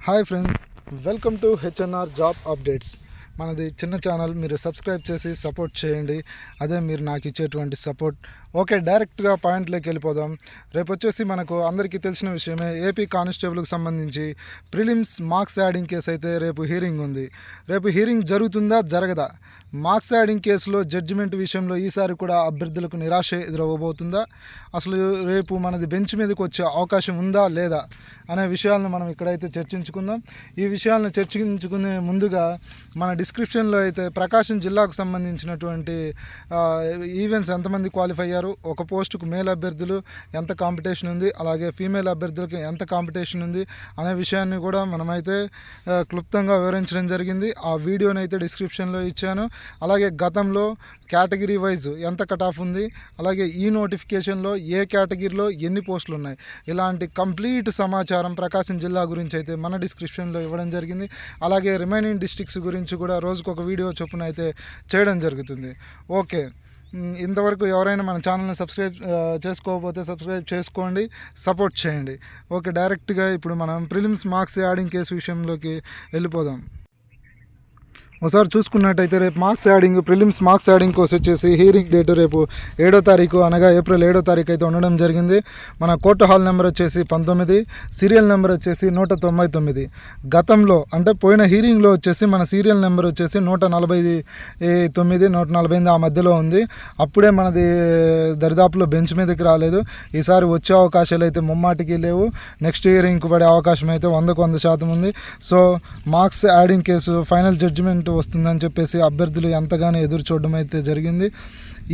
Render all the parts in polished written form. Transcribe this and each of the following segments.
Hi friends, welcome to HNR job updates. మనది చిన్న channel, మీరు సబ్స్క్రైబ్ చేసి సపోర్ట్ చేయండి. అదే మీరు నాకు ఇచ్చేటువంటి సపోర్ట్. ఓకే, డైరెక్ట్గా పాయింట్లోకి వెళ్ళిపోదాం. రేపు వచ్చేసి మనకు అందరికీ తెలిసిన విషయమే, ఏపీ కానిస్టేబుల్కి సంబంధించి ప్రిలిమ్స్ మార్క్స్ యాడింగ్ కేసు అయితే రేపు హీరింగ్ ఉంది. రేపు హీరింగ్ జరుగుతుందా జరగదా? మార్క్స్ యాడింగ్ కేసులో జడ్జిమెంట్ విషయంలో ఈసారి కూడా అభ్యర్థులకు నిరాశ ఎదురవ్వబోతుందా? అసలు రేపు మనది బెంచ్ మీదకి వచ్చే అవకాశం ఉందా లేదా అనే విషయాలను మనం ఇక్కడైతే చర్చించుకుందాం. ఈ విషయాలను చర్చించుకునే ముందుగా మన డిస్క్రిప్షన్లో అయితే ప్రకాశం జిల్లాకు సంబంధించినటువంటి ఈవెంట్స్ ఎంతమంది క్వాలిఫై అయ్యారు, ఒక పోస్టుకు మేల్ అభ్యర్థులు ఎంత కాంపిటీషన్ ఉంది, అలాగే ఫీమేల్ అభ్యర్థులకి ఎంత కాంపిటీషన్ ఉంది అనే విషయాన్ని కూడా మనమైతే క్లుప్తంగా వివరించడం జరిగింది. ఆ వీడియోని అయితే డిస్క్రిప్షన్లో ఇచ్చాను. అలాగే గతంలో కేటగిరీ వైజ్ ఎంత కట్ ఆఫ్ ఉంది, అలాగే ఈ నోటిఫికేషన్లో ఏ కేటగిరీలో ఎన్ని పోస్టులు ఉన్నాయి, ఇలాంటి కంప్లీట్ సమాచారం ప్రకాశం జిల్లా గురించి అయితే మన డిస్క్రిప్షన్లో ఇవ్వడం జరిగింది. అలాగే రిమైనింగ్ డిస్ట్రిక్ట్స్ గురించి కూడా రోజుకు ఒక వీడియో చొప్పున అయితే చేయడం జరుగుతుంది. ఓకే, ఇంతవరకు ఎవరైనా మన ఛానల్ని సబ్స్క్రైబ్ చేసుకోకపోతే సబ్స్క్రైబ్ చేసుకోండి, సపోర్ట్ చేయండి. ఓకే, డైరెక్ట్గా ఇప్పుడు మనం ప్రిలిమ్స్ మార్క్స్ యాడింగ్ కేసు విషయంలోకి వెళ్ళిపోదాం. ఒకసారి చూసుకున్నట్టయితే రేపు ప్రిలిమ్స్ మార్క్స్ యాడింగ్ కోసం వచ్చేసి హీరింగ్ డేట్ రేపు 7వ తారీఖు అనగా ఏప్రిల్ 7వ తారీఖు అయితే ఉండడం జరిగింది. మన కోర్టు హాల్ నెంబర్ వచ్చేసి 19, సీరియల్ నెంబర్ వచ్చేసి 199. గతంలో అంటే పోయిన హీరింగ్లో వచ్చేసి మన సీరియల్ నెంబర్ వచ్చేసి 149, 148 ఆ మధ్యలో ఉంది. అప్పుడే మనది దరిదాపులో బెంచ్ మీదకి రాలేదు. ఈసారి వచ్చే అవకాశాలు అయితే ముమ్మాటికి లేవు. నెక్స్ట్ హీరింగ్కి పడే అవకాశం అయితే 100% ఉంది. So marks adding case final judgement వస్తుందని చెప్పేసి అభ్యర్థులు ఎంతగానో ఎదురు చూడడం అయితే జరిగింది.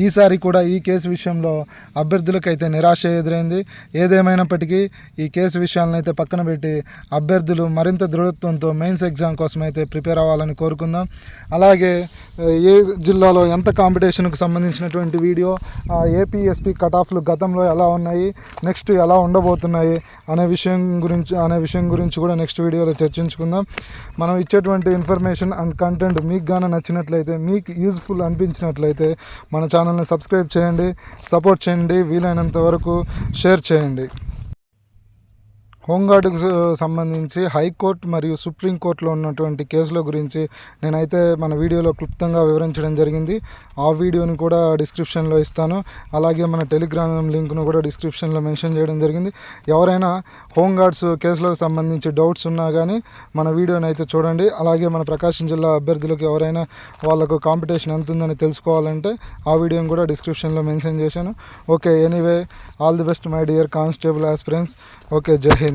ఈసారి కూడా ఈ కేసు విషయంలో అభ్యర్థులకైతే నిరాశ ఎదురైంది. ఏదేమైనప్పటికీ ఈ కేసు విషయాలను అయితే పక్కన పెట్టి అభ్యర్థులు మరింత దృఢత్వంతో మెయిన్స్ ఎగ్జామ్ కోసం అయితే ప్రిపేర్ అవ్వాలని కోరుకుందాం. అలాగే ఏ జిల్లాలో ఎంత కాంపిటీషన్కు సంబంధించినటువంటి వీడియో, ఏపీఎస్పీ కట్ ఆఫ్లు గతంలో ఎలా ఉన్నాయి, నెక్స్ట్ ఎలా ఉండబోతున్నాయి అనే విషయం గురించి కూడా నెక్స్ట్ వీడియోలో చర్చించుకుందాం. మనం ఇచ్చేటువంటి ఇన్ఫర్మేషన్ అండ్ కంటెంట్ మీకు గాన నచ్చినట్లయితే, మీకు యూజ్ఫుల్ అనిపించినట్లయితే మన ఛానల్ని సబ్స్క్రైబ్ చేయండి, సపోర్ట్ చేయండి, వీలైనంత వరకు షేర్ చేయండి. హోంగార్డుకు సంబంధించి హైకోర్టు మరియు సుప్రీంకోర్టులో ఉన్నటువంటి కేసుల గురించి నేనైతే మన వీడియోలో క్లుప్తంగా వివరించడం జరిగింది. ఆ వీడియోని కూడా డిస్క్రిప్షన్లో ఇస్తాను. అలాగే మన టెలిగ్రామ్ లింక్ను కూడా డిస్క్రిప్షన్లో మెన్షన్ చేయడం జరిగింది. ఎవరైనా హోంగార్డ్స్ కేసులకు సంబంధించి డౌట్స్ ఉన్నా కానీ మన వీడియోని అయితే చూడండి. అలాగే మన ప్రకాశం జిల్లా అభ్యర్థులకు ఎవరైనా వాళ్ళకు కాంపిటీషన్ ఎంత ఉందని తెలుసుకోవాలంటే ఆ వీడియోని కూడా డిస్క్రిప్షన్లో మెన్షన్ చేశాను. Okay, anyway, all the best my dear constable aspirants. Okay, జై హింద్.